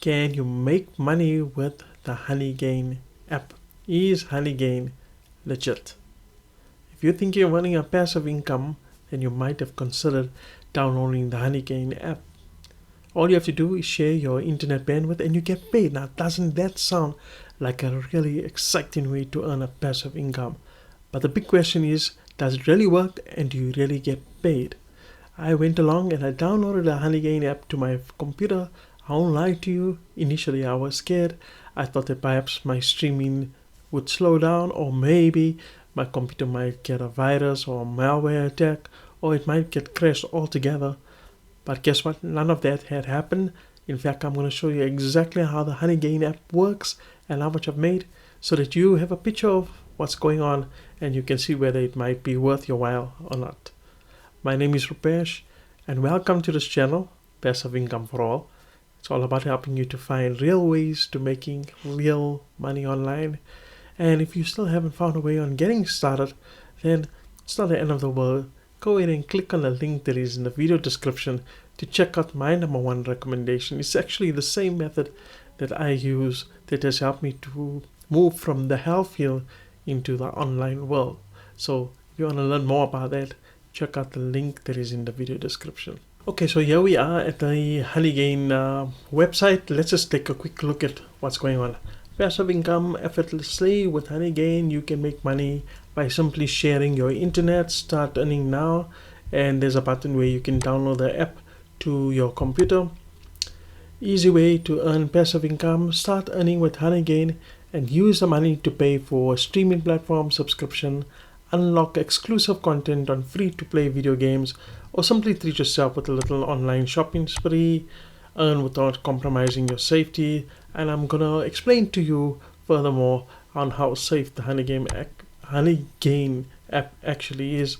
Can you make money with the HoneyGain app? Is HoneyGain legit? If you think you're running a passive income, then you might have considered downloading the HoneyGain app. All you have to do is share your internet bandwidth and you get paid. Now, doesn't that sound like a really exciting way to earn a passive income? But the big question is, does it really work and do you really get paid? I went along and I downloaded the HoneyGain app to my computer. I won't lie to you, initially I was scared. I thought that perhaps my streaming would slow down, or maybe my computer might get a virus or a malware attack, or it might get crashed altogether. But guess what? None of that had happened. In fact, I'm going to show you exactly how the HoneyGain app works and how much I've made, so that you have a picture of what's going on and you can see whether it might be worth your while or not. My name is Rupesh and welcome to this channel, Passive Income for All. It's all about helping you to find real ways to making real money online. And if you still haven't found a way on getting started, then it's not the end of the world. Go ahead and click on the link that is in the video description to check out my #1 recommendation. It's actually the same method that I use that has helped me to move from the health field into the online world. So if you want to learn more about that, check out the link that is in the video description. Okay, so here we are at the HoneyGain website. Let's just take a quick look at what's going on. Passive income effortlessly with HoneyGain. You can make money by simply sharing your internet. Start earning now. And there's a button where you can download the app to your computer. Easy way to earn passive income. Start earning with HoneyGain and use the money to pay for a streaming platform subscription, unlock exclusive content on free-to-play video games, or simply treat yourself with a little online shopping spree. Earn without compromising your safety. And I'm gonna explain to you furthermore on how safe the HoneyGain app actually is.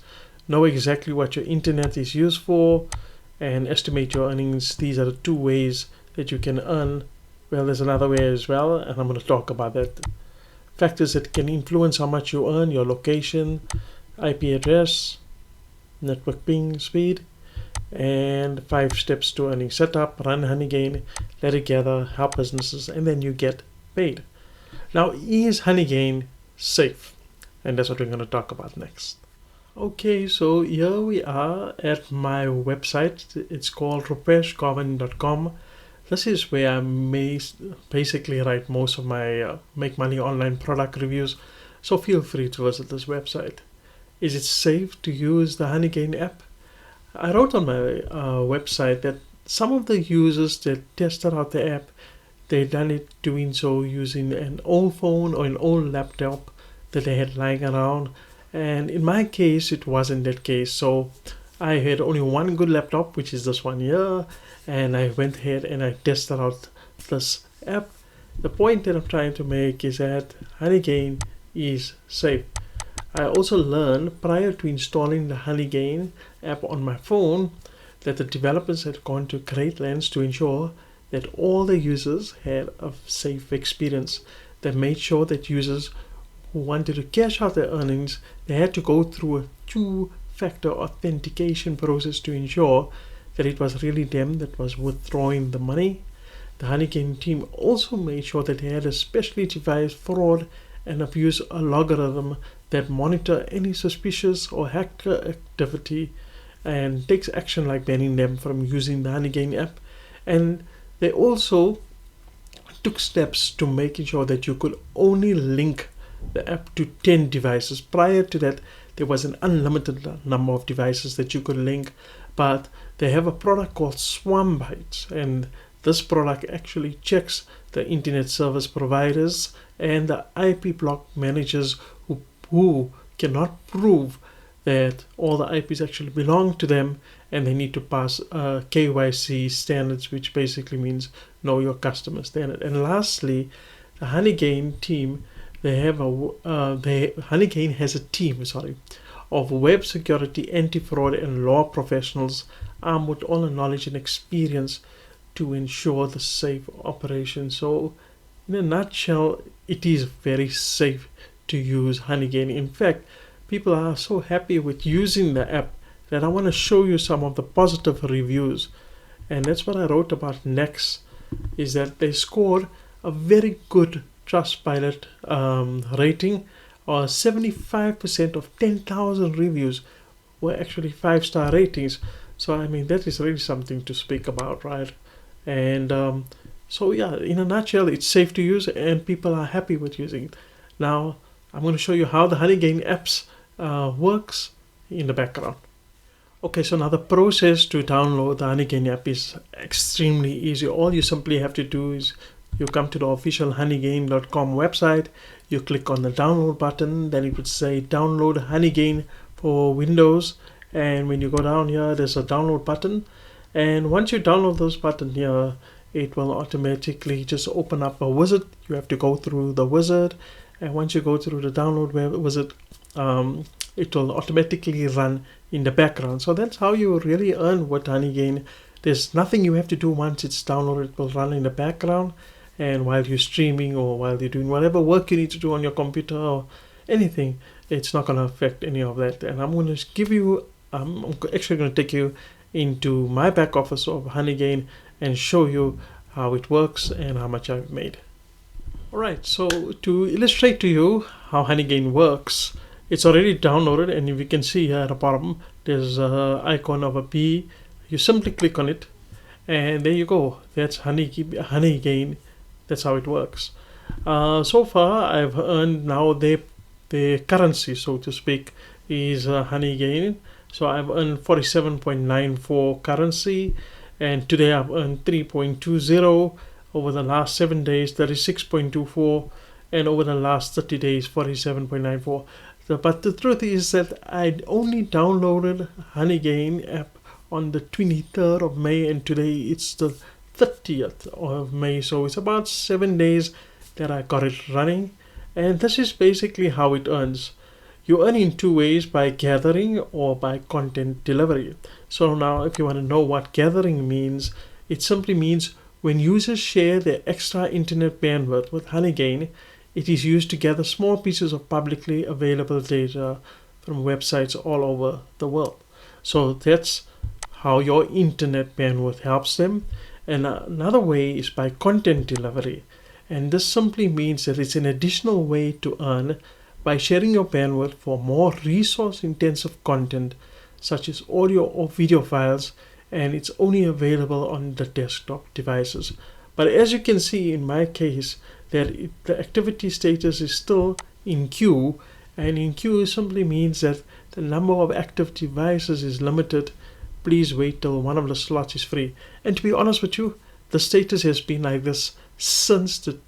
Know exactly what your internet is used for and estimate your earnings. These are the two ways that you can earn. Well, there's another way as well, and I'm going to talk about that. Factors that can influence how much you earn: your location, IP address, network ping speed, and 5 steps to earning. Set up, run HoneyGain, let it gather, help businesses, and then you get paid. Now, is HoneyGain safe? And that's what we're going to talk about next. Okay, so here we are at my website. It's called rupeshgovan.com. This is where I basically write most of my make money online product reviews. So feel free to visit this website. Is it safe to use the HoneyGain app? I wrote on my website that some of the users that tested out the app, they done it doing so using an old phone or an old laptop that they had lying around. And in my case, it wasn't that case. So I had only one good laptop, which is this one here, and I went ahead and I tested out this app. The point that I'm trying to make is that HoneyGain is safe. I also learned prior to installing the HoneyGain app on my phone that the developers had gone to great lengths to ensure that all the users had a safe experience. They made sure that users who wanted to cash out their earnings, they had to go through a 2-factor authentication process to ensure that it was really them that was withdrawing the money. The HoneyGain team also made sure that they had a specially devised fraud and abuse algorithm that monitor any suspicious or hacker activity and takes action like banning them from using the HoneyGain app. And they also took steps to making sure that you could only link the app to 10 devices. Prior to that, there was an unlimited number of devices that you could link, but they have a product called Swambytes, and this product actually checks the internet service providers and the IP block managers who cannot prove that all the IPs actually belong to them, and they need to pass KYC standards, which basically means know your customer standard. And lastly, the HoneyGain team, HoneyGain has a team of web security, anti-fraud, and law professionals armed with all the knowledge and experience to ensure the safe operation. So in a nutshell, it is very safe to use HoneyGain. In fact, people are so happy with using the app that I want to show you some of the positive reviews, and that's what I wrote about next. is that they scored a very good Trustpilot rating, or 75% of 10,000 reviews were actually 5-star ratings. So I mean, that is really something to speak about, right? And so yeah, in a nutshell, it's safe to use and people are happy with using it. Now I'm going to show you how the HoneyGain apps works in the background. Okay, so now the process to download the HoneyGain app is extremely easy. All you simply have to do is you come to the official honeygain.com website, you click on the download button, then it would say download HoneyGain for Windows, and when you go down here, there's a download button, and once you download this button here, it will automatically just open up a wizard. You have to go through the wizard, and once you go through the download wizard, it will automatically run in the background. So that's how you really earn with HoneyGain. There's nothing you have to do. Once it's downloaded, it will run in the background, and while you're streaming or while you're doing whatever work you need to do on your computer or anything, it's not going to affect any of that. And I'm going to give you, I'm actually going to take you into my back office of HoneyGain and show you how it works and how much I've made. Alright, so to illustrate to you how HoneyGain works, it's already downloaded, and if you can see here at the bottom, there's an icon of a bee. You simply click on it, and there you go. That's HoneyGain. That's how it works. So far, I've earned now the currency, so to speak, is HoneyGain. So I've earned 47.94 currency, and today I've earned 3.20. Over the last 7 days, 36.24, and over the last 30 days, 47.94. But the truth is that I only downloaded HoneyGain app on the 23rd of May, and today it's the 30th of May. So it's about 7 days that I got it running, and this is basically how it earns. You earn in two ways: by gathering or by content delivery. So now if you want to know what gathering means, it simply means when users share their extra internet bandwidth with HoneyGain, it is used to gather small pieces of publicly available data from websites all over the world. So that's how your internet bandwidth helps them. And another way is by content delivery. And this simply means that it's an additional way to earn by sharing your bandwidth for more resource-intensive content, such as audio or video files, and it's only available on the desktop devices. But as you can see in my case, that the activity status is still in queue, and in queue simply means that the number of active devices is limited. Please wait till one of the slots is free. And to be honest with you, the status has been like this since the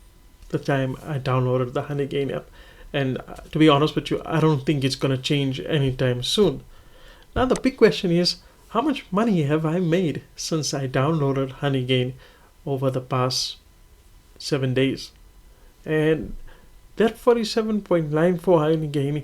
time I downloaded the HoneyGain app, and to be honest with you, I don't think it's going to change anytime soon. Now the big question is, how much money have I made since I downloaded HoneyGain over the past 7 days? And that 47.94 HoneyGain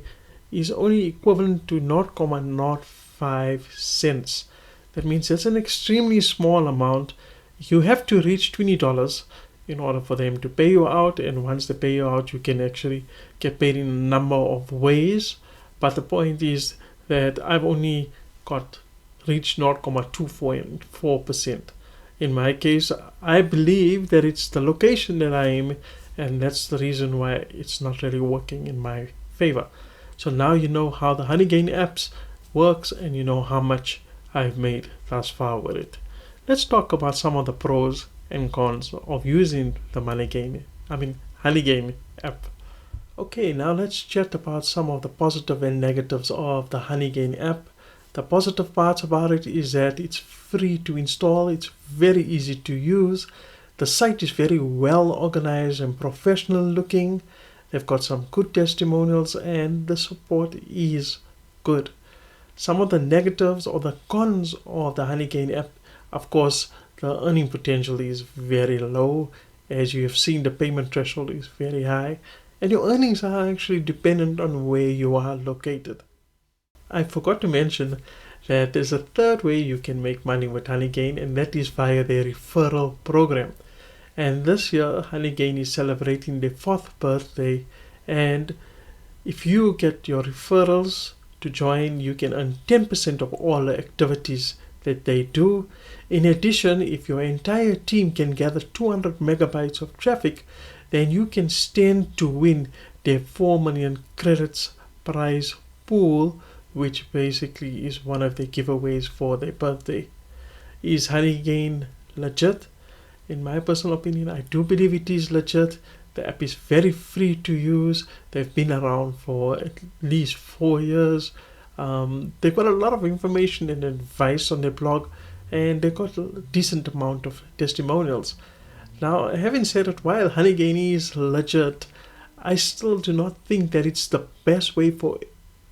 is only equivalent to 0.05 cents. That means that's an extremely small amount. You have to reach $20 in order for them to pay you out, and once they pay you out, you can actually get paid in a number of ways. But the point is that I've only reached 0.24%. In my case, I believe that it's the location that I am, and that's the reason why it's not really working in my favor. So now you know how the HoneyGain apps works, and you know how much I've made thus far with it. Let's talk about some of the pros and cons of using the HoneyGain app. Okay, now let's chat about some of the positive and negatives of the HoneyGain app. The positive parts about it is that it's free to install, it's very easy to use, the site is very well organized and professional looking, they've got some good testimonials, and the support is good. Some of the negatives or the cons of the HoneyGain app, of course, the earning potential is very low. As you have seen, the payment threshold is very high, and your earnings are actually dependent on where you are located. I forgot to mention that there's a third way you can make money with HoneyGain, and that is via their referral program. And this year, HoneyGain is celebrating their 4th birthday, and if you get your referrals to join, you can earn 10% of all the activities that they do. In addition, if your entire team can gather 200 megabytes of traffic, then you can stand to win their 4 million credits prize pool, which basically is one of the giveaways for their birthday. Is HoneyGain legit? In my personal opinion, I do believe it is legit. The app is very free to use. They've been around for at least 4 years. They've got a lot of information and advice on their blog, and they've got a decent amount of testimonials. Now, having said it, while HoneyGain is legit, I still do not think that it's the best way for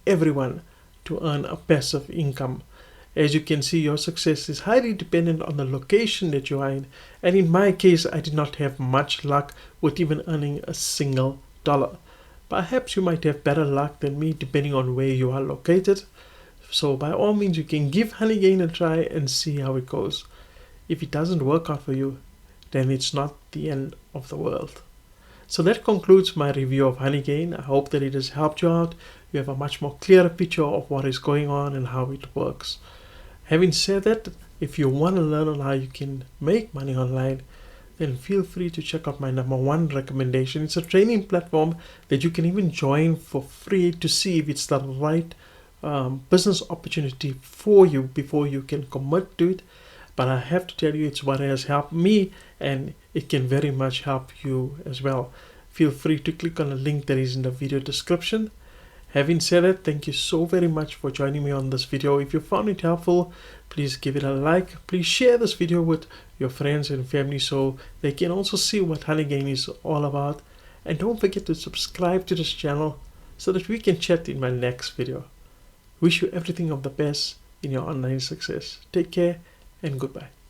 everyone to earn a passive income. As you can see, your success is highly dependent on the location that you are in, and in my case, I did not have much luck with even earning a single dollar. Perhaps you might have better luck than me depending on where you are located. So by all means, you can give HoneyGain a try and see how it goes. If it doesn't work out for you, then it's not the end of the world. So that concludes my review of HoneyGain. I hope that it has helped you out. You have a much more clearer picture of what is going on and how it works. Having said that, if you want to learn on how you can make money online, then feel free to check out my #1 recommendation. It's a training platform that you can even join for free to see if it's the right business opportunity for you before you can commit to it. But I have to tell you, it's what has helped me, and it can very much help you as well. Feel free to click on the link that is in the video description. Having said that, thank you so very much for joining me on this video. If you found it helpful, please give it a like. Please share this video with your friends and family so they can also see what HoneyGain is all about. And don't forget to subscribe to this channel so that we can chat in my next video. Wish you everything of the best in your online success. Take care and goodbye.